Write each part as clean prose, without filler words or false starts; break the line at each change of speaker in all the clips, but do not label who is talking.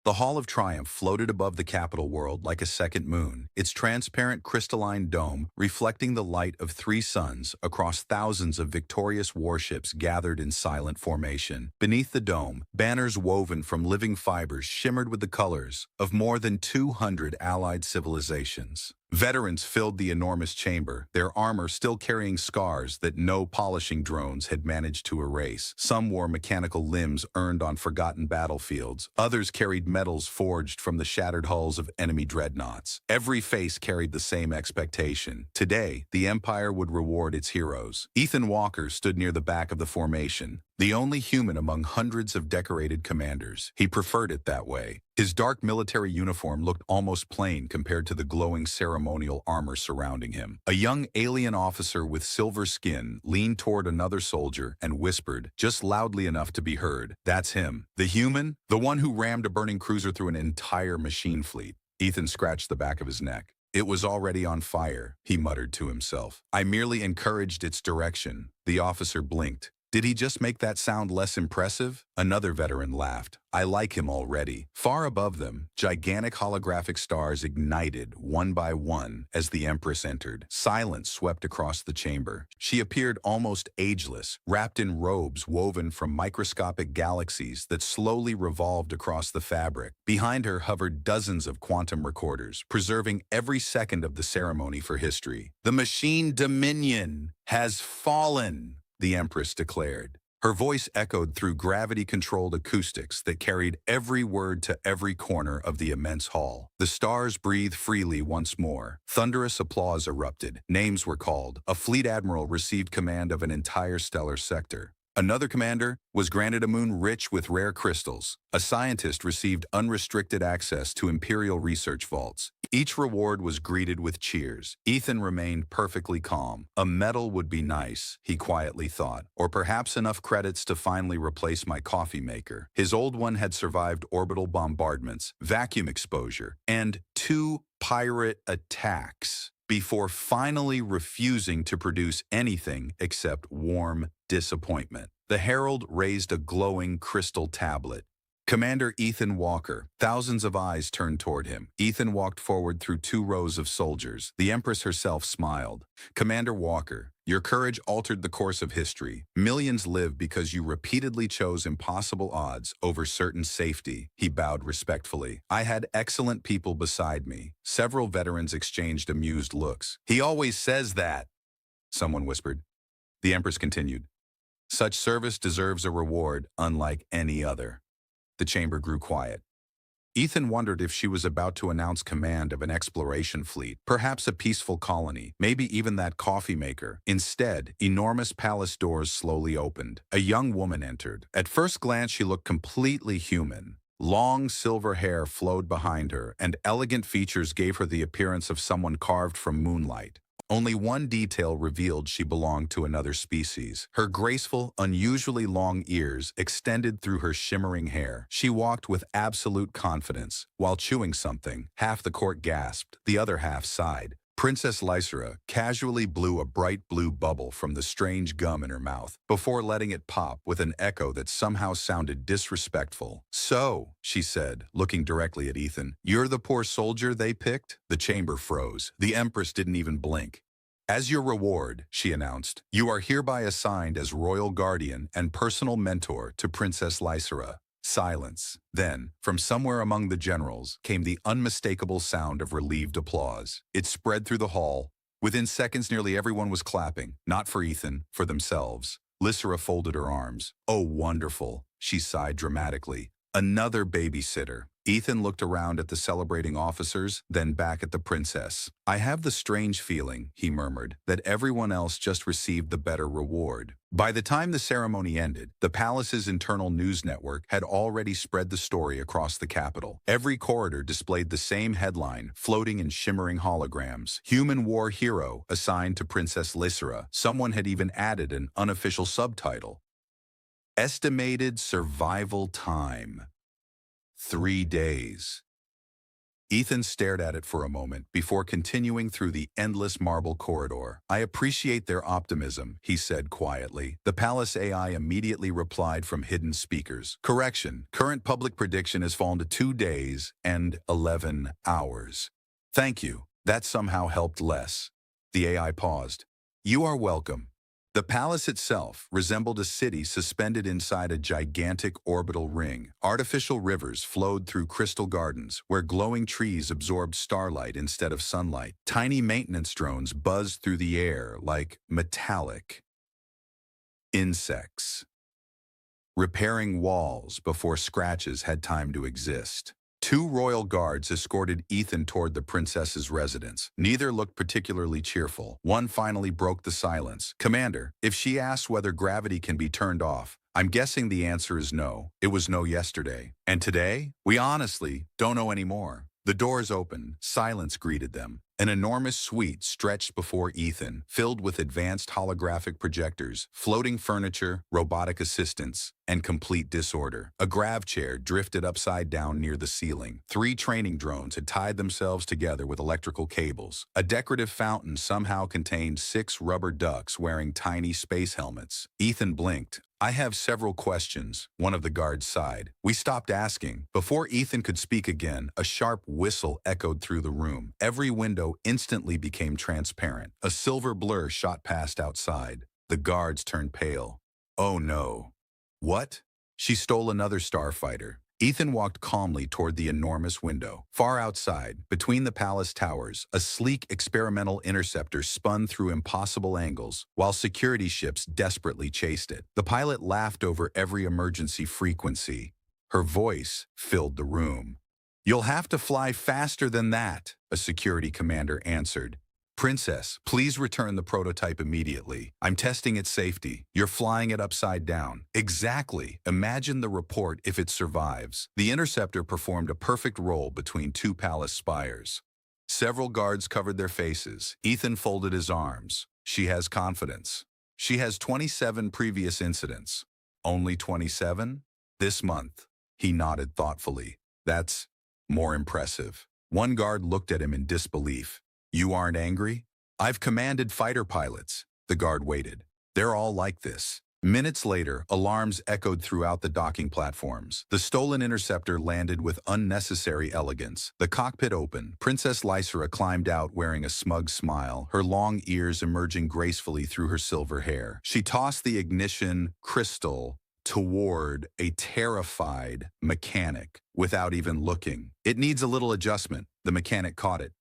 The Hall of Triumph floated above the Capitol world like a second moon, its transparent crystalline dome reflecting the light of three suns across thousands of victorious warships gathered in silent formation. Beneath the dome, banners woven from living fibers shimmered with the colors of more than 200 allied civilizations. Veterans filled the enormous chamber, their armor still carrying scars that no polishing drones had managed to erase. Some wore mechanical limbs earned on forgotten battlefields. Others carried medals forged from the shattered hulls of enemy dreadnoughts. Every face carried the same expectation. Today, the Empire would reward its heroes. Ethan Walker stood near the back of the formation, the only human among hundreds of decorated commanders. He preferred it that way. His dark military uniform looked almost plain compared to the glowing ceremonial armor surrounding him. A young alien officer with silver skin leaned toward another soldier and whispered, just loudly enough to be heard, "That's him. The human? The one who rammed a burning cruiser through an entire machine fleet." Ethan scratched the back of his neck. "It was already on fire," he muttered to himself. "I merely encouraged its direction." The officer blinked. Did he just make that sound less impressive? Another veteran laughed. "I like him already." Far above them, gigantic holographic stars ignited one by one as the Empress entered. Silence swept across the chamber. She appeared almost ageless, wrapped in robes woven from microscopic galaxies that slowly revolved across the fabric. Behind her hovered dozens of quantum recorders, preserving every second of the ceremony for history. "The machine dominion has fallen," the Empress declared. Her voice echoed through gravity-controlled acoustics that carried every word to every corner of the immense hall. The stars breathed freely once more. Thunderous applause erupted. Names were called. A fleet admiral received command of an entire stellar sector. Another commander was granted a moon rich with rare crystals. A scientist received unrestricted access to Imperial research vaults. Each reward was greeted with cheers. Ethan remained perfectly calm. A medal would be nice, he quietly thought, or perhaps enough credits to finally replace my coffee maker. His old one had survived orbital bombardments, vacuum exposure, and 2 pirate attacks before finally refusing to produce anything except warm disappointment. The herald raised a glowing crystal tablet. "Commander Ethan Walker." Thousands of eyes turned toward him. Ethan walked forward through 2 rows of soldiers. The Empress herself smiled. "Commander Walker, your courage altered the course of history. Millions live because you repeatedly chose impossible odds over certain safety." He bowed respectfully. "I had excellent people beside me." Several veterans exchanged amused looks. "He always says that," someone whispered. The Empress continued, "Such service deserves a reward unlike any other." The chamber grew quiet. Ethan wondered if she was about to announce command of an exploration fleet, perhaps a peaceful colony, maybe even that coffee maker. Instead, enormous palace doors slowly opened. A young woman entered. At first glance, she looked completely human. Long silver hair flowed behind her, and elegant features gave her the appearance of someone carved from moonlight. Only one detail revealed she belonged to another species. Her graceful, unusually long ears extended through her shimmering hair. She walked with absolute confidence. While chewing something, half the court gasped, the other half sighed. Princess Lysera casually blew a bright blue bubble from the strange gum in her mouth, before letting it pop with an echo that somehow sounded disrespectful. "So," she said, looking directly at Ethan, "you're the poor soldier they picked?" The chamber froze. The Empress didn't even blink. "As your reward," she announced, "you are hereby assigned as royal guardian and personal mentor to Princess Lysera." Silence. Then, from somewhere among the generals, came the unmistakable sound of relieved applause. It spread through the hall. Within seconds, nearly everyone was clapping, not for Ethan, for themselves. Lysera folded her arms. "Oh, wonderful," she sighed dramatically. "Another babysitter." Ethan looked around at the celebrating officers, then back at the princess. "I have the strange feeling," he murmured, "that everyone else just received the better reward." By the time the ceremony ended, the palace's internal news network had already spread the story across the capital. Every corridor displayed the same headline, floating in shimmering holograms. "Human war hero assigned to Princess Lysera." Someone had even added an unofficial subtitle. "Estimated survival time: 3 days." Ethan stared at it for a moment before continuing through the endless marble corridor. "I appreciate their optimism," he said quietly. The palace AI immediately replied from hidden speakers. "Correction, current public prediction has fallen to 2 days and 11 hours. Thank you. That somehow helped less." The AI paused. "You are welcome." The palace itself resembled a city suspended inside a gigantic orbital ring. Artificial rivers flowed through crystal gardens where glowing trees absorbed starlight instead of sunlight. Tiny maintenance drones buzzed through the air like metallic insects, repairing walls before scratches had time to exist. 2 royal guards escorted Ethan toward the princess's residence. Neither looked particularly cheerful. One finally broke the silence. "Commander, if she asks whether gravity can be turned off, I'm guessing the answer is no. It was no yesterday. And today? We honestly don't know anymore." The doors opened. Silence greeted them. An enormous suite stretched before Ethan, filled with advanced holographic projectors, floating furniture, robotic assistants, and complete disorder. A grav chair drifted upside down near the ceiling. 3 training drones had tied themselves together with electrical cables. A decorative fountain somehow contained 6 rubber ducks wearing tiny space helmets. Ethan blinked. "I have several questions," one of the guards sighed. "We stopped asking." Before Ethan could speak again, a sharp whistle echoed through the room. Every window instantly became transparent. A silver blur shot past outside. The guards turned pale. "Oh no." "What?" "She stole another starfighter." Ethan walked calmly toward the enormous window. Far outside, between the palace towers, a sleek experimental interceptor spun through impossible angles, while security ships desperately chased it. The pilot laughed over every emergency frequency. Her voice filled the room. "You'll have to fly faster than that," a security commander answered. "Princess, please return the prototype immediately. I'm testing its safety. You're flying it upside down." "Exactly. Imagine the report if it survives." The interceptor performed a perfect roll between 2 palace spires. Several guards covered their faces. Ethan folded his arms. "She has confidence. She has 27 previous incidents." "Only 27? This month." He nodded thoughtfully. "That's more impressive." One guard looked at him in disbelief. "You aren't angry?" "I've commanded fighter pilots." The guard waited. "They're all like this." Minutes later, alarms echoed throughout the docking platforms. The stolen interceptor landed with unnecessary elegance. The cockpit opened. Princess Lysera climbed out wearing a smug smile, her long ears emerging gracefully through her silver hair. She tossed the ignition crystal toward a terrified mechanic without even looking. "It needs a little adjustment." The mechanic caught it.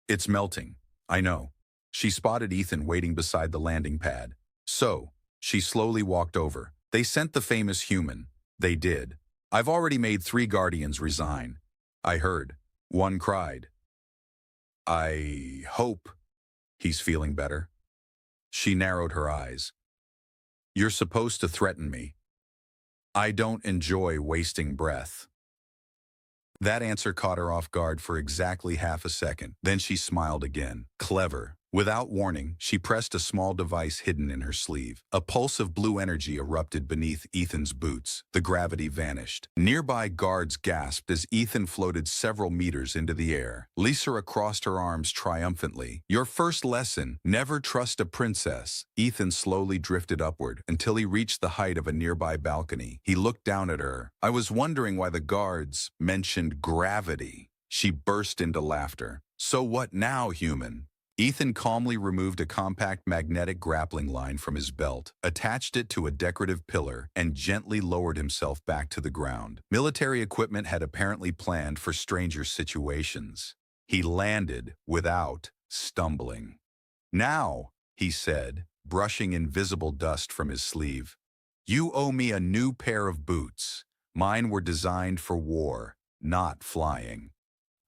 It's melting." "I know." She spotted Ethan waiting beside the landing pad. "So," she slowly walked over. "They sent the famous human." "They did. I've already made 3 Guardians resign." "I heard." One cried. "I hope he's feeling better." She narrowed her eyes. "You're supposed to threaten me." "I don't enjoy wasting breath." That answer caught her off guard for exactly half a second. Then she smiled again. Clever. Without warning, she pressed a small device hidden in her sleeve. A pulse of blue energy erupted beneath Ethan's boots. The gravity vanished. Nearby guards gasped as Ethan floated several meters into the air. Lysera crossed her arms triumphantly. "Your first lesson, never trust a princess." Ethan slowly drifted upward until he reached the height of a nearby balcony. He looked down at her. "I was wondering why the guards mentioned gravity." She burst into laughter. "So what now, human?" Ethan calmly removed a compact magnetic grappling line from his belt, attached it to a decorative pillar, and gently lowered himself back to the ground. Military equipment had apparently planned for stranger situations. He landed without stumbling. "Now," he said, brushing invisible dust from his sleeve, "you owe me a new pair of boots. Mine were designed for war, not flying."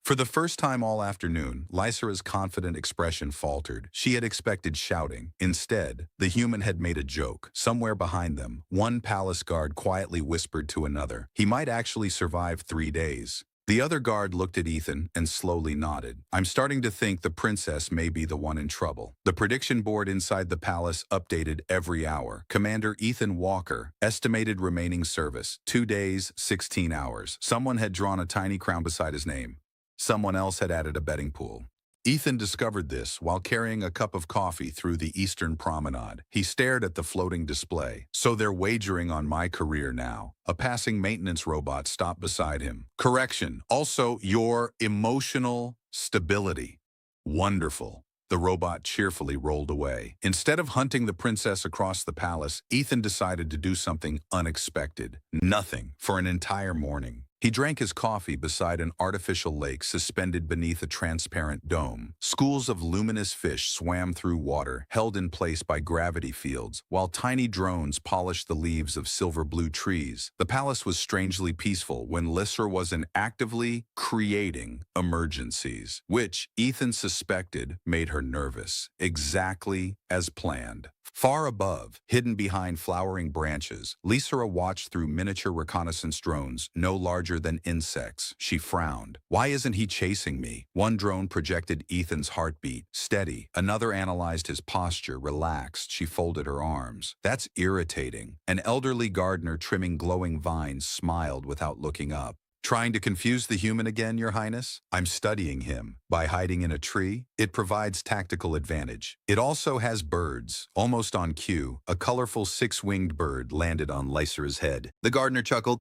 For the first time all afternoon, Lysera's confident expression faltered. She had expected shouting. Instead, the human had made a joke. Somewhere behind them, one palace guard quietly whispered to another, "He might actually survive 3 days." The other guard looked at Ethan and slowly nodded. "I'm starting to think the princess may be the one in trouble." The prediction board inside the palace updated every hour. Commander Ethan Walker, estimated remaining service, 2 days, 16 hours. Someone had drawn a tiny crown beside his name. Someone else had added a betting pool. Ethan discovered this while carrying a cup of coffee through the Eastern Promenade. He stared at the floating display. So they're wagering on my career now. A passing maintenance robot stopped beside him. Correction, also your emotional stability. Wonderful. The robot cheerfully rolled away. Instead of hunting the princess across the palace, Ethan decided to do something unexpected. Nothing for an entire morning. He drank his coffee beside an artificial lake suspended beneath a transparent dome. Schools of luminous fish swam through water, held in place by gravity fields, while tiny drones polished the leaves of silver-blue trees. The palace was strangely peaceful when Lysera wasn't actively creating emergencies, which Ethan suspected made her nervous, exactly as planned. Far above, hidden behind flowering branches, Lysera watched through miniature reconnaissance drones no larger than insects. She frowned. Why isn't he chasing me? One drone projected Ethan's heartbeat, steady. Another analyzed his posture, relaxed. She folded her arms. That's irritating. An elderly gardener trimming glowing vines smiled without looking up. Trying to confuse the human again, Your Highness? I'm studying him. By hiding in a tree, it provides tactical advantage. It also has birds. Almost on cue, a colorful six-winged bird landed on Lysera's head. The gardener chuckled.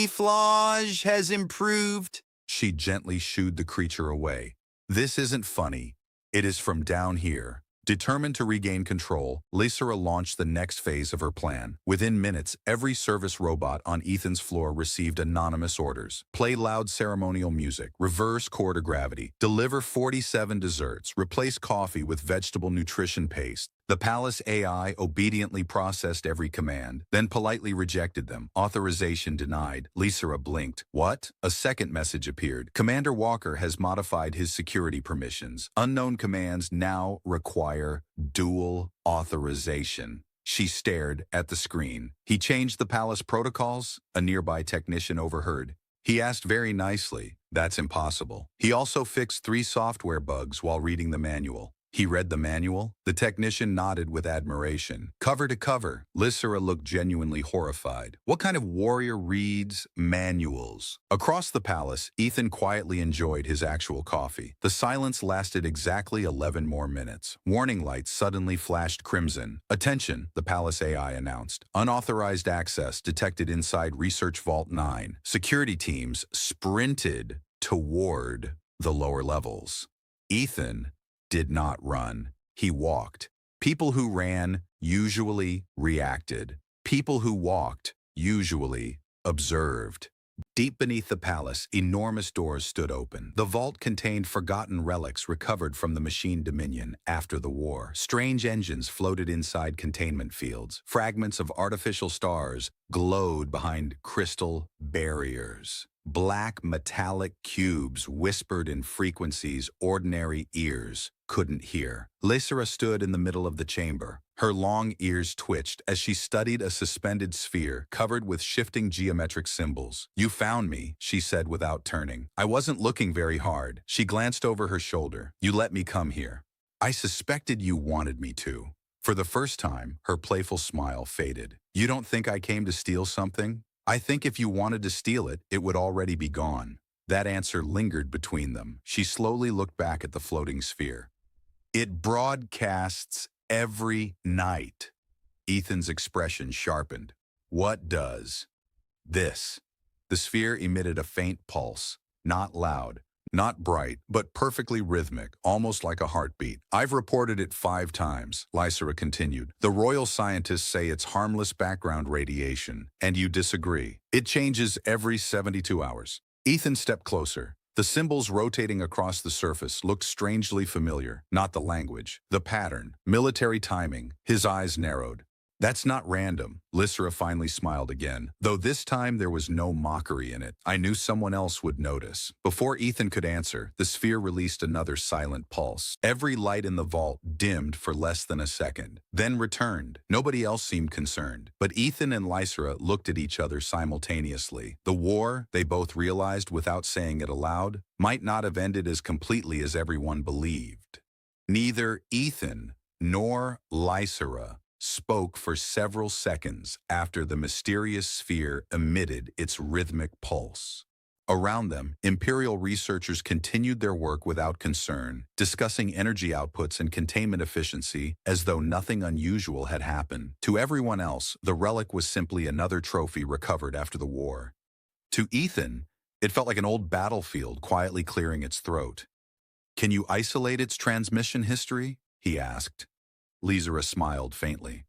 Flage has improved. She gently shooed the creature away. This isn't funny. It is from down here. Determined to regain control, Lysera launched the next phase of her plan. Within minutes, every service robot on Ethan's floor received anonymous orders. Play loud ceremonial music, reverse core to gravity, deliver 47 desserts, replace coffee with vegetable nutrition paste. The palace AI obediently processed every command, then politely rejected them. Authorization denied. Lysera blinked. What? A second message appeared. Commander Walker has modified his security permissions. Unknown commands now require dual authorization. She stared at the screen. He changed the palace protocols, a nearby technician overheard. He asked very nicely, that's impossible. He also fixed 3 software bugs while reading the manual. He read the manual. The technician nodded with admiration. Cover to cover, Lysera looked genuinely horrified. What kind of warrior reads manuals? Across the palace, Ethan quietly enjoyed his actual coffee. The silence lasted exactly 11 more minutes. Warning lights suddenly flashed crimson. Attention, the palace AI announced. Unauthorized access detected inside Research Vault 9. Security teams sprinted toward the lower levels. Ethan did not run. He walked. People who ran usually reacted. People who walked usually observed. Deep beneath the palace, enormous doors stood open. The vault contained forgotten relics recovered from the machine dominion after the war. Strange engines floated inside containment fields. Fragments of artificial stars glowed behind crystal barriers. Black metallic cubes whispered in frequencies ordinary ears couldn't hear. Lysera stood in the middle of the chamber. Her long ears twitched as she studied a suspended sphere covered with shifting geometric symbols. You found me, she said without turning. I wasn't looking very hard. She glanced over her shoulder. You let me come here. I suspected you wanted me to. For the first time, her playful smile faded. You don't think I came to steal something? I think if you wanted to steal it, it would already be gone. That answer lingered between them. She slowly looked back at the floating sphere. It broadcasts every night. Ethan's expression sharpened. What does? This. The sphere emitted a faint pulse, not loud, not bright, but perfectly rhythmic, almost like a heartbeat. I've reported it 5 times, Lysera continued. The royal scientists say it's harmless background radiation, and you disagree. It changes every 72 hours. Ethan stepped closer. The symbols rotating across the surface looked strangely familiar, not the language, the pattern, military timing. His eyes narrowed. That's not random. Lysera finally smiled again, though this time there was no mockery in it. I knew someone else would notice. Before Ethan could answer, the sphere released another silent pulse. Every light in the vault dimmed for less than a second, then returned. Nobody else seemed concerned, but Ethan and Lysera looked at each other simultaneously. The war, they both realized without saying it aloud, might not have ended as completely as everyone believed. Neither Ethan nor Lysera spoke for several seconds after the mysterious sphere emitted its rhythmic pulse. Around them, Imperial researchers continued their work without concern, discussing energy outputs and containment efficiency as though nothing unusual had happened. To everyone else, the relic was simply another trophy recovered after the war. To Ethan, it felt like an old battlefield quietly clearing its throat. "Can you isolate its transmission history?" he asked. Lysera smiled faintly.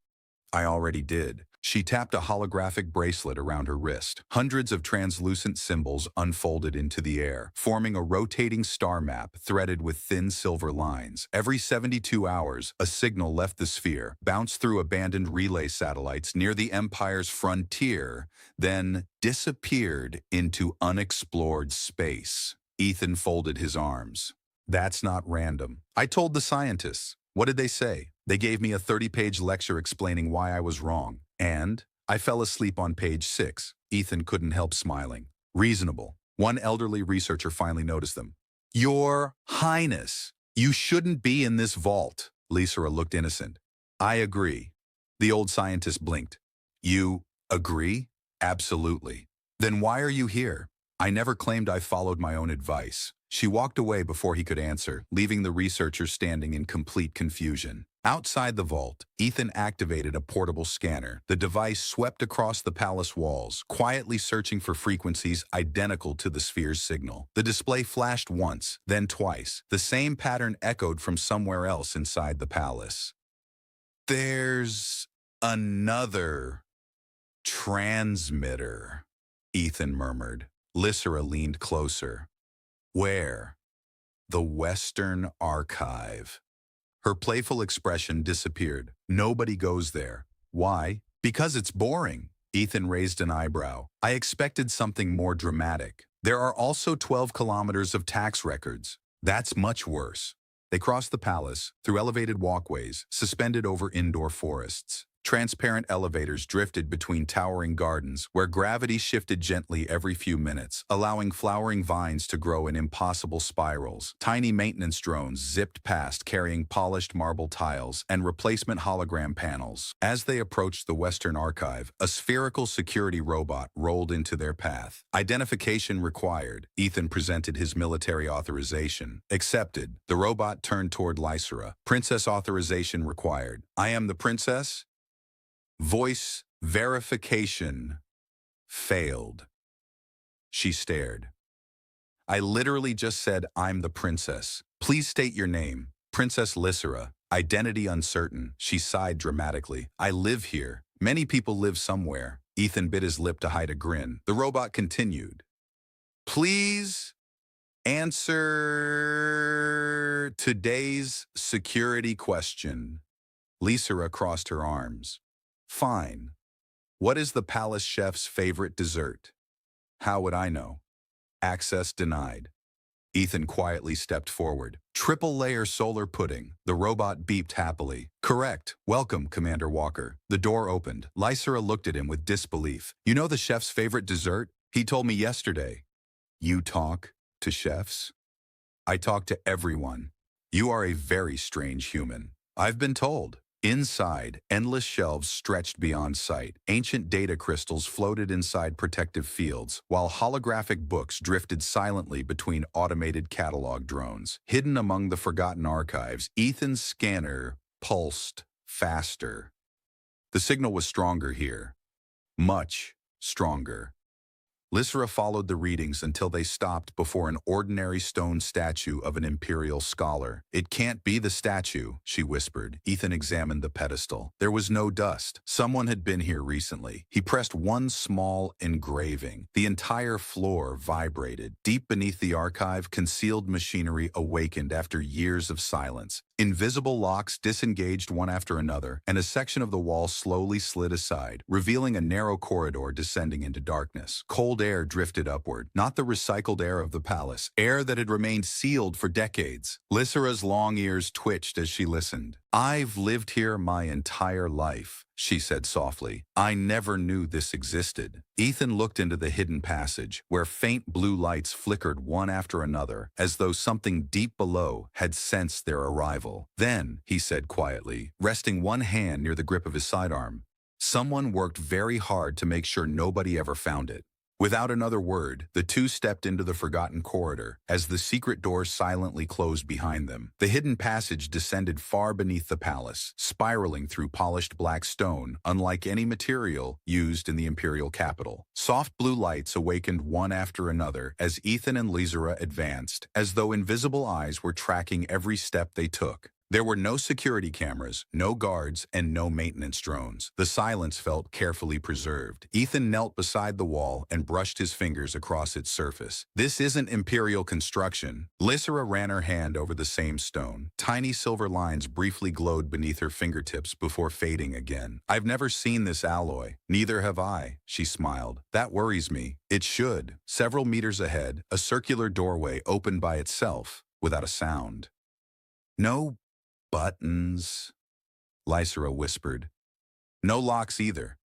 "I already did." She tapped a holographic bracelet around her wrist. Hundreds of translucent symbols unfolded into the air, forming a rotating star map threaded with thin silver lines. Every 72 hours, a signal left the sphere, bounced through abandoned relay satellites near the Empire's frontier, then disappeared into unexplored space. Ethan folded his arms. "That's not random. I told the scientists. What did they say? They gave me a 30-page lecture explaining why I was wrong. And I fell asleep on page 6. Ethan couldn't help smiling. "Reasonable." One elderly researcher finally noticed them. "Your Highness, you shouldn't be in this vault." Lysera looked innocent. "I agree." The old scientist blinked. "You agree?" "Absolutely." "Then why are you here?" "I never claimed I followed my own advice." She walked away before he could answer, leaving the researcher standing in complete confusion. Outside the vault, Ethan activated a portable scanner. The device swept across the palace walls, quietly searching for frequencies identical to the sphere's signal. The display flashed once, then twice. The same pattern echoed from somewhere else inside the palace. "There's another transmitter," Ethan murmured. Lysera leaned closer. "Where?" "The Western Archive." Her playful expression disappeared. "Nobody goes there." "Why?" "Because it's boring." Ethan raised an eyebrow. "I expected something more dramatic." "There are also 12 kilometers of tax records." "That's much worse." They crossed the palace, through elevated walkways, suspended over indoor forests. Transparent elevators drifted between towering gardens where gravity shifted gently every few minutes, allowing flowering vines to grow in impossible spirals. Tiny maintenance drones zipped past carrying polished marble tiles and replacement hologram panels. As they approached the Western Archive, a spherical security robot rolled into their path. "Identification required." Ethan presented his military authorization. "Accepted." The robot turned toward Lysera. "Princess authorization required." "I am the princess?" Voice verification failed. She stared. "I literally just said I'm the princess. Please state your name." "Princess Lysera." "Identity uncertain." She sighed dramatically. "I live here. Many people live somewhere." Ethan bit his lip to hide a grin. The robot continued. "Please answer today's security question." Lysera crossed her arms. "Fine. What is the palace chef's favorite dessert?" "How would I know?" "Access denied." Ethan quietly stepped forward. "Triple-layer solar pudding." The robot beeped happily. "Correct. Welcome, Commander Walker." The door opened. Lysera looked at him with disbelief. "You know the chef's favorite dessert? He told me yesterday." "You talk to chefs?" "I talk to everyone." "You are a very strange human." "I've been told." Inside, endless shelves stretched beyond sight. Ancient data crystals floated inside protective fields, while holographic books drifted silently between automated catalog drones. Hidden among the forgotten archives, Ethan's scanner pulsed faster. The signal was stronger here. Much stronger. Lysera followed the readings until they stopped before an ordinary stone statue of an imperial scholar. "It can't be the statue," she whispered. Ethan examined the pedestal. There was no dust. Someone had been here recently. He pressed one small engraving. The entire floor vibrated. Deep beneath the archive, concealed machinery awakened after years of silence. Invisible locks disengaged one after another, and a section of the wall slowly slid aside, revealing a narrow corridor descending into darkness. Cold air drifted upward, not the recycled air of the palace, air that had remained sealed for decades. Lysera's long ears twitched as she listened. "I've lived here my entire life," she said softly. I never knew this existed. Ethan looked into the hidden passage, where faint blue lights flickered one after another, as though something deep below had sensed their arrival. Then, he said quietly, resting one hand near the grip of his sidearm, someone worked very hard to make sure nobody ever found it. Without another word, the two stepped into the forgotten corridor as the secret door silently closed behind them. The hidden passage descended far beneath the palace, spiraling through polished black stone, unlike any material used in the imperial capital. Soft blue lights awakened one after another as Ethan and Lysera advanced, as though invisible eyes were tracking every step they took. There were no security cameras, no guards, and no maintenance drones. The silence felt carefully preserved. Ethan knelt beside the wall and brushed his fingers across its surface. This isn't imperial construction. Lysera ran her hand over the same stone. Tiny silver lines briefly glowed beneath her fingertips before fading again. I've never seen this alloy. Neither have I, she smiled. That worries me. It should. Several meters ahead, a circular doorway opened by itself, without a sound. No buttons, Lysera whispered. No locks either.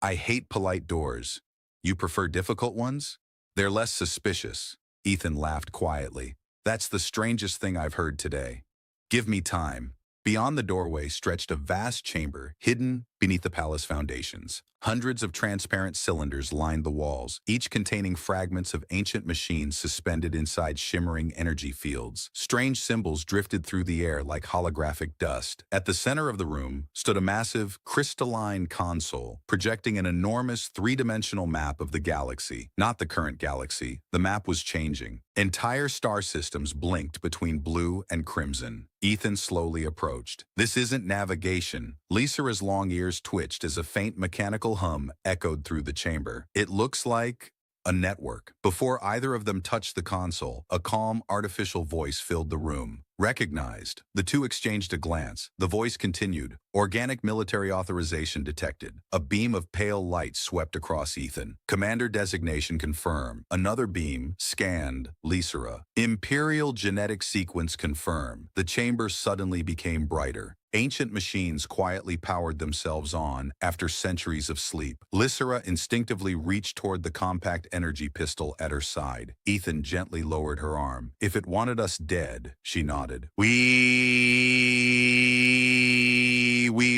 I hate polite doors. You prefer difficult ones? They're less suspicious. Ethan laughed quietly. That's the strangest thing I've heard today. Give me time. Beyond the doorway stretched a vast chamber, hidden beneath the palace foundations. Hundreds of transparent cylinders lined the walls, each containing fragments of ancient machines suspended inside shimmering energy fields. Strange symbols drifted through the air like holographic dust. At the center of the room stood a massive, crystalline console, projecting an enormous three-dimensional map of the galaxy. Not the current galaxy. The map was changing. Entire star systems blinked between blue and crimson. Ethan slowly approached. This isn't navigation. Lysera's long ears twitched as a faint mechanical hum echoed through the chamber. It looks like a network. Before either of them touched the console, a calm, artificial voice filled the room. Recognized. The two exchanged a glance. The voice continued. Organic military authorization detected. A beam of pale light swept across Ethan. Commander designation confirmed. Another beam scanned Lysera. Imperial genetic sequence confirmed. The chamber suddenly became brighter. Ancient machines quietly powered themselves on after centuries of sleep. Lysera instinctively reached toward the compact energy pistol at her side. Ethan gently lowered her arm. If it wanted us dead, she nodded. We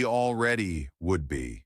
already would be.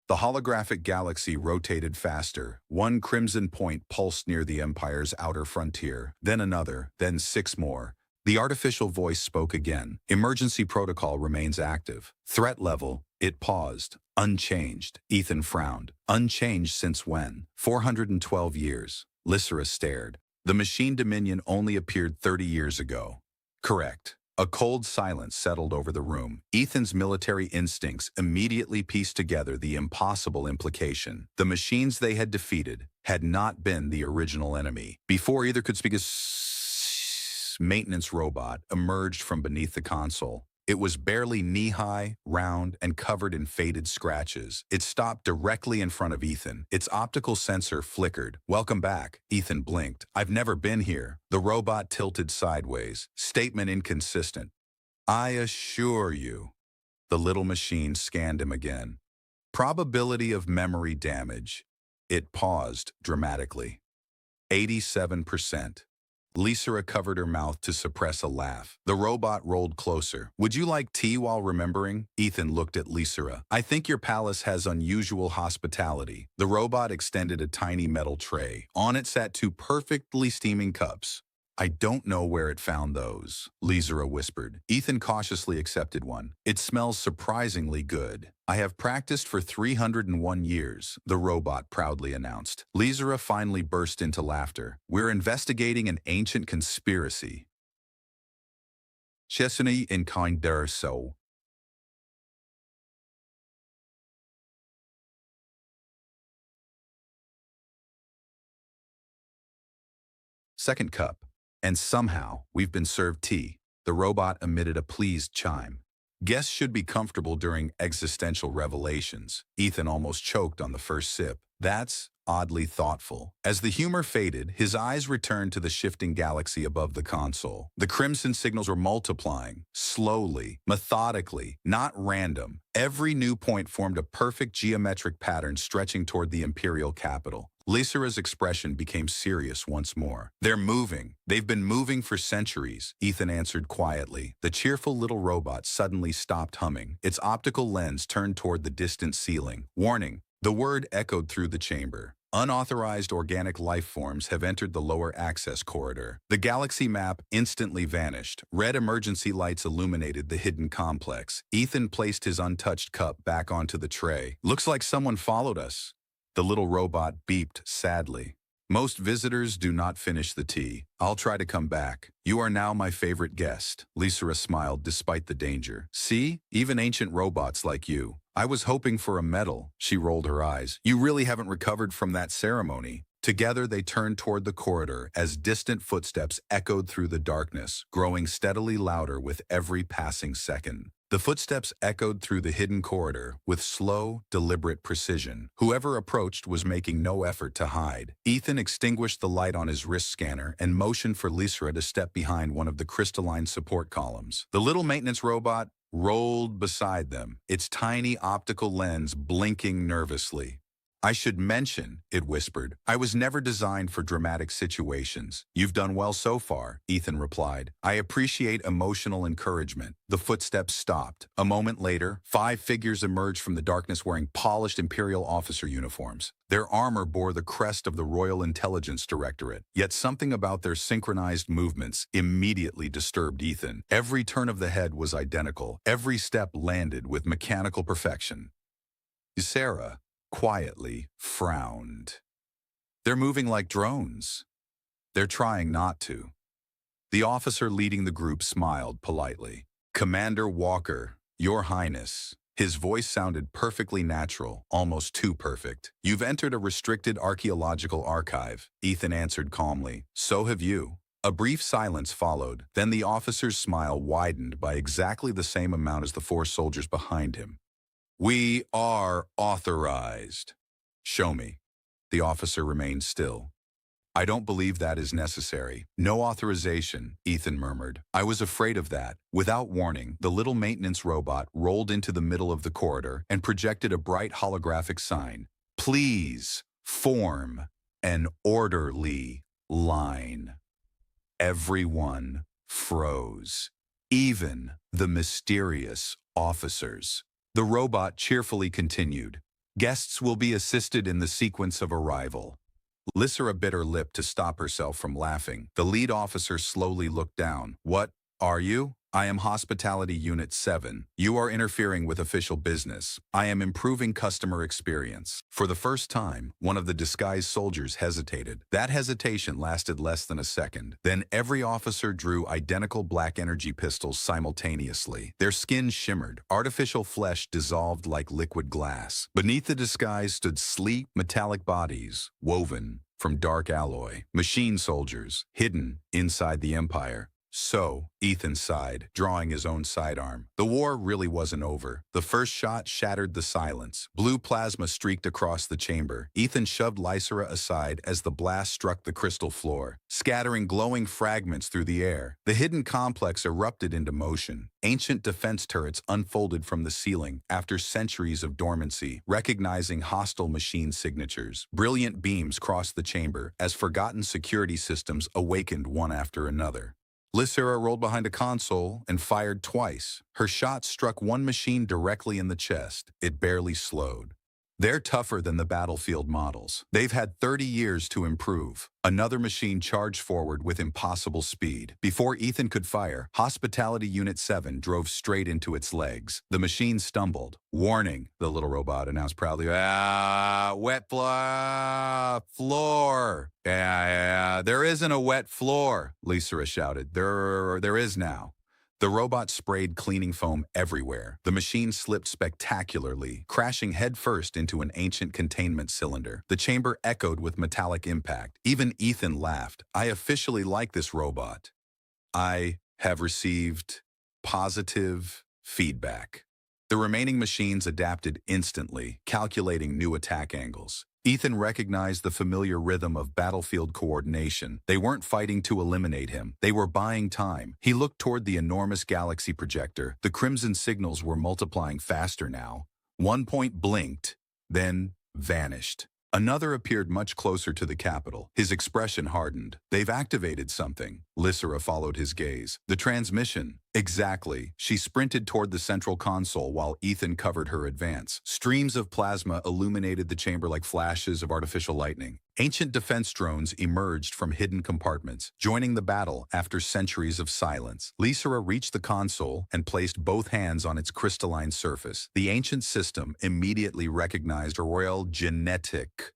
The holographic galaxy rotated faster. One crimson point pulsed near the Empire's outer frontier, then another, then 6 more. The artificial voice spoke again. Emergency protocol remains active. Threat level, it paused. Unchanged. Ethan frowned. Unchanged since when? 412 years. Lysera stared. The machine dominion only appeared 30 years ago. Correct. A cold silence settled over the room. Ethan's military instincts immediately pieced together the impossible implication. The machines they had defeated had not been the original enemy. Before either could speak, a maintenance robot emerged from beneath the console. It was barely knee-high, round, and covered in faded scratches. It stopped directly in front of Ethan. Its optical sensor flickered. Welcome back. Ethan blinked. I've never been here. The robot tilted sideways. Statement inconsistent. I assure you. The little machine scanned him again. Probability of memory damage. It paused dramatically. 87%. Lysera covered her mouth to suppress a laugh. The robot rolled closer. Would you like tea while remembering? Ethan looked at Lysera. I think your palace has unusual hospitality. The robot extended a tiny metal tray. On it sat 2 perfectly steaming cups. I don't know where it found those, Lysera whispered. Ethan cautiously accepted one. It smells surprisingly good. I have practiced for 301 years, the robot proudly announced. Lysera finally burst into laughter. We're investigating an ancient conspiracy. Chesney in kinder so. Second cup. And somehow, we've been served tea. The robot emitted a pleased chime. Guests should be comfortable during existential revelations. Ethan almost choked on the first sip. That's oddly thoughtful. As the humor faded, his eyes returned to the shifting galaxy above the console. The crimson signals were multiplying, slowly, methodically, not random. Every new point formed a perfect geometric pattern stretching toward the Imperial capital. Lysera's expression became serious once more. "They're moving. They've been moving for centuries," Ethan answered quietly. The cheerful little robot suddenly stopped humming. Its optical lens turned toward the distant ceiling. "Warning." The word echoed through the chamber. "Unauthorized organic life forms have entered the lower access corridor." The galaxy map instantly vanished. Red emergency lights illuminated the hidden complex. Ethan placed his untouched cup back onto the tray. "Looks like someone followed us." The little robot beeped sadly. "Most visitors do not finish the tea. I'll try to come back. You are now my favorite guest." Lysera smiled despite the danger. "See? Even ancient robots like you. I was hoping for a medal." She rolled her eyes. "You really haven't recovered from that ceremony." Together they turned toward the corridor as distant footsteps echoed through the darkness, growing steadily louder with every passing second. The footsteps echoed through the hidden corridor with slow, deliberate precision. Whoever approached was making no effort to hide. Ethan extinguished the light on his wrist scanner and motioned for Lysera to step behind one of the crystalline support columns. The little maintenance robot rolled beside them, its tiny optical lens blinking nervously. "I should mention," it whispered, "I was never designed for dramatic situations." "You've done well so far," Ethan replied. "I appreciate emotional encouragement." The footsteps stopped. A moment later, 5 figures emerged from the darkness wearing polished Imperial officer uniforms. Their armor bore the crest of the Royal Intelligence Directorate, yet something about their synchronized movements immediately disturbed Ethan. Every turn of the head was identical. Every step landed with mechanical perfection. Lysera quietly frowned. "They're moving like drones." "They're trying not to." The officer leading the group smiled politely. "Commander Walker, Your Highness." His voice sounded perfectly natural, almost too perfect. "You've entered a restricted archaeological archive," Ethan answered calmly. "So have you." A brief silence followed, then the officer's smile widened by exactly the same amount as the 4 soldiers behind him. "We are authorized." "Show me." The officer remained still. "I don't believe that is necessary." "No authorization," Ethan murmured. "I was afraid of that." Without warning, the little maintenance robot rolled into the middle of the corridor and projected a bright holographic sign. "Please form an orderly line." Everyone froze, even the mysterious officers. The robot cheerfully continued. "Guests will be assisted in the sequence of arrival." Lysera bit her lip to stop herself from laughing. The lead officer slowly looked down. "What are you?" "I am Hospitality Unit 7. You are interfering with official business. I am improving customer experience." For the first time, one of the disguised soldiers hesitated. That hesitation lasted less than a second. Then every officer drew identical black energy pistols simultaneously. Their skin shimmered. Artificial flesh dissolved like liquid glass. Beneath the disguise stood sleek, metallic bodies, woven from dark alloy. Machine soldiers, hidden inside the Empire. "So," Ethan sighed, drawing his own sidearm. The war really wasn't over. The first shot shattered the silence. Blue plasma streaked across the chamber. Ethan shoved Lysera aside as the blast struck the crystal floor, scattering glowing fragments through the air. The hidden complex erupted into motion. Ancient defense turrets unfolded from the ceiling after centuries of dormancy, recognizing hostile machine signatures. Brilliant beams crossed the chamber as forgotten security systems awakened one after another. Lysera rolled behind a console and fired twice. Her shot struck one machine directly in the chest. It barely slowed. They're tougher than the battlefield models. They've had 30 years to improve. Another machine charged forward with impossible speed. Before Ethan could fire, Hospitality Unit 7 drove straight into its legs. The machine stumbled. "Warning," the little robot announced proudly. Wet floor." Yeah, there isn't a wet floor," Lysera shouted. There is now." The robot sprayed cleaning foam everywhere. The machine slipped spectacularly, crashing headfirst into an ancient containment cylinder. The chamber echoed with metallic impact. Even Ethan laughed. "I officially like this robot." "I have received positive feedback." The remaining machines adapted instantly, calculating new attack angles. Ethan recognized the familiar rhythm of battlefield coordination. They weren't fighting to eliminate him. They were buying time. He looked toward the enormous galaxy projector. The crimson signals were multiplying faster now. One point blinked, then vanished. Another appeared much closer to the capital. His expression hardened. They've activated something. Lysera followed his gaze. The transmission. Exactly. She sprinted toward the central console while Ethan covered her advance. Streams of plasma illuminated the chamber like flashes of artificial lightning. Ancient defense drones emerged from hidden compartments, joining the battle after centuries of silence. Lysera reached the console and placed both hands on its crystalline surface. The ancient system immediately recognized a royal genetic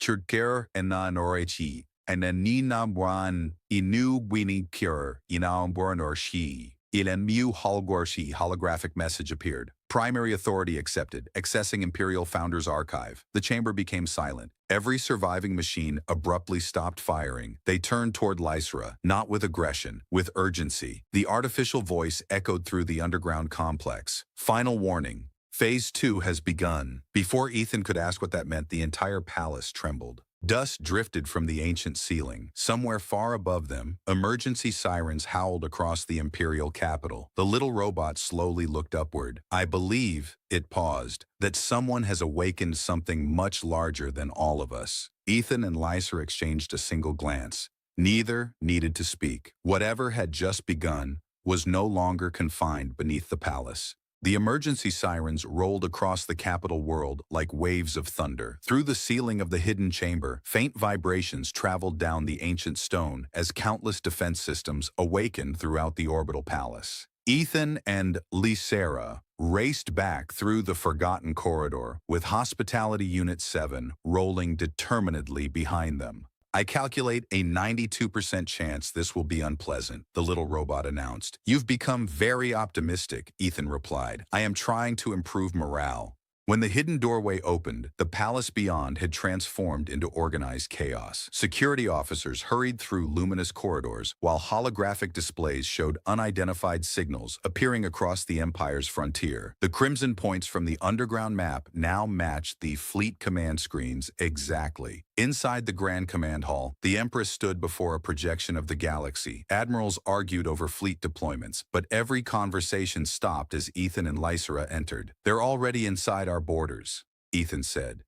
Churker and Norichi, and a Ninamwan Inu Winning Cure, Inaumborn or Shi. Ilemu Holgorshi holographic message appeared. Primary authority accepted, accessing Imperial Founders Archive. The chamber became silent. Every surviving machine abruptly stopped firing. They turned toward Lysera, not with aggression, with urgency. The artificial voice echoed through the underground complex. Final warning. Phase 2 has begun. Before Ethan could ask what that meant, the entire palace trembled. Dust drifted from the ancient ceiling. Somewhere far above them, emergency sirens howled across the imperial capital. The little robot slowly looked upward. I believe, it paused, that someone has awakened something much larger than all of us. Ethan and Lysera exchanged a single glance. Neither needed to speak. Whatever had just begun was no longer confined beneath the palace. The emergency sirens rolled across the capital world like waves of thunder. Through the ceiling of the hidden chamber, faint vibrations traveled down the ancient stone as countless defense systems awakened throughout the orbital palace. Ethan and Lysera raced back through the forgotten corridor, with Hospitality Unit 7 rolling determinedly behind them. I calculate a 92% chance this will be unpleasant, the little robot announced. You've become very optimistic, Ethan replied. I am trying to improve morale. When the hidden doorway opened, the palace beyond had transformed into organized chaos. Security officers hurried through luminous corridors, while holographic displays showed unidentified signals appearing across the Empire's frontier. The crimson points from the underground map now matched the fleet command screens exactly. Inside the Grand Command Hall, the Empress stood before a projection of the galaxy. Admirals argued over fleet deployments, but every conversation stopped as Ethan and Lysera entered. They're already inside our borders, Ethan said.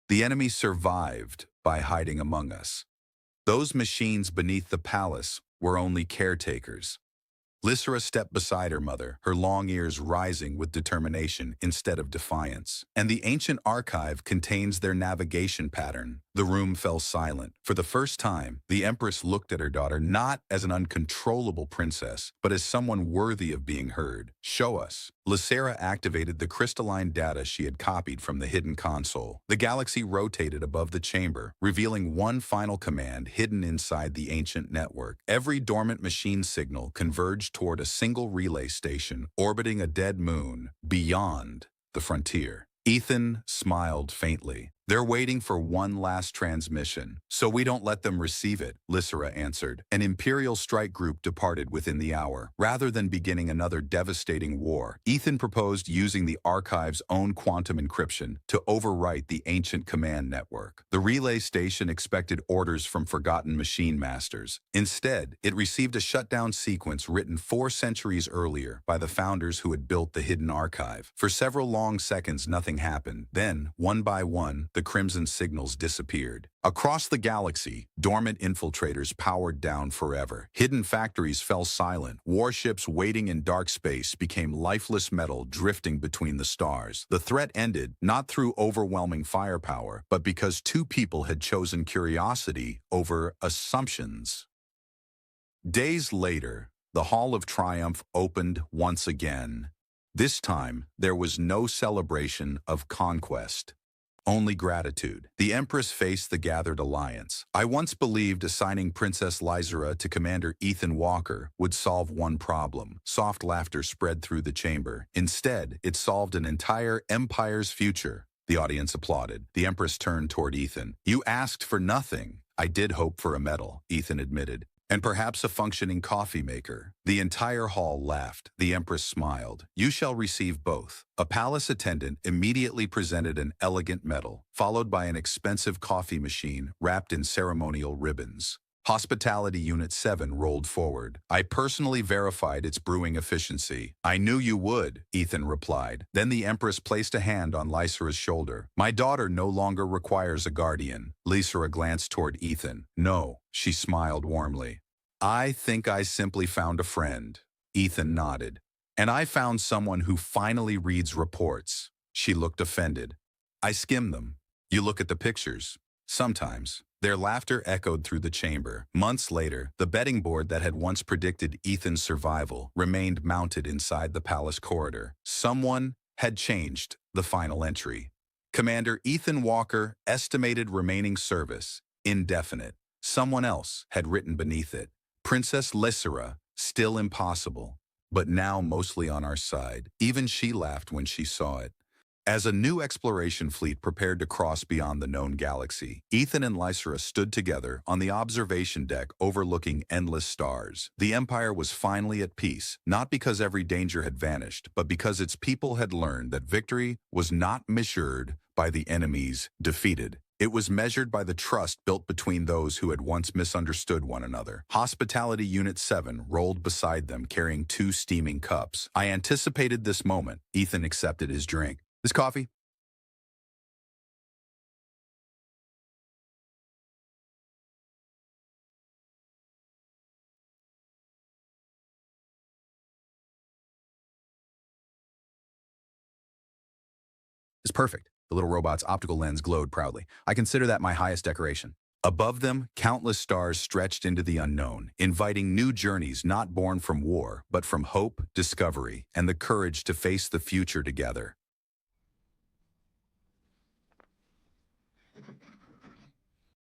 The enemy survived by hiding among us. Those machines beneath the palace were only caretakers. Lysera stepped beside her mother, her long ears rising with determination instead of defiance. And the ancient archive contains their navigation pattern. The room fell silent. For the first time, the Empress looked at her daughter not as an uncontrollable princess, but as someone worthy of being heard. Show us. Lysera activated the crystalline data she had copied from the hidden console. The galaxy rotated above the chamber, revealing one final command hidden inside the ancient network. Every dormant machine signal converged toward a single relay station orbiting a dead moon beyond the frontier. Ethan smiled faintly. They're waiting for one last transmission, so we don't let them receive it, Lysera answered. An Imperial strike group departed within the hour. Rather than beginning another devastating war, Ethan proposed using the archive's own quantum encryption to overwrite the ancient command network. The relay station expected orders from forgotten machine masters. Instead, it received a shutdown sequence written 4 centuries earlier by the founders who had built the hidden archive. For several long seconds, nothing happened. Then, one by one, the crimson signals disappeared. Across the galaxy, dormant infiltrators powered down forever. Hidden factories fell silent. Warships waiting in dark space became lifeless metal drifting between the stars. The threat ended not through overwhelming firepower, but because 2 people had chosen curiosity over assumptions. Days later, the Hall of Triumph opened once again. This time, there was no celebration of conquest. Only gratitude. The Empress faced the gathered alliance. I once believed assigning Princess Lysera to Commander Ethan Walker would solve one problem. Soft laughter spread through the chamber. Instead, it solved an entire empire's future. The audience applauded. The Empress turned toward Ethan. You asked for nothing. I did hope for a medal, Ethan admitted. And perhaps a functioning coffee maker. The entire hall laughed. The Empress smiled. You shall receive both. A palace attendant immediately presented an elegant medal, followed by an expensive coffee machine wrapped in ceremonial ribbons. Hospitality Unit 7 rolled forward. I personally verified its brewing efficiency. I knew you would, Ethan replied. Then the Empress placed a hand on Lysera's shoulder. My daughter no longer requires a guardian. Lysera glanced toward Ethan. No, she smiled warmly. I think I simply found a friend. Ethan nodded. And I found someone who finally reads reports. She looked offended. I skim them. You look at the pictures. Sometimes. Their laughter echoed through the chamber. Months later, the betting board that had once predicted Ethan's survival remained mounted inside the palace corridor. Someone had changed the final entry. Commander Ethan Walker, estimated remaining service, indefinite. Someone else had written beneath it. Princess Lysera, still impossible, but now mostly on our side. Even she laughed when she saw it. As a new exploration fleet prepared to cross beyond the known galaxy, Ethan and Lysera stood together on the observation deck overlooking endless stars. The Empire was finally at peace, not because every danger had vanished, but because its people had learned that victory was not measured by the enemies defeated. It was measured by the trust built between those who had once misunderstood one another. Hospitality Unit 7 rolled beside them carrying 2 steaming cups. I anticipated this moment. Ethan accepted his drink. This coffee? Is perfect. The little robot's optical lens glowed proudly. I consider that my highest decoration. Above them, countless stars stretched into the unknown, inviting new journeys not born from war, but from hope, discovery, and the courage to face the future together.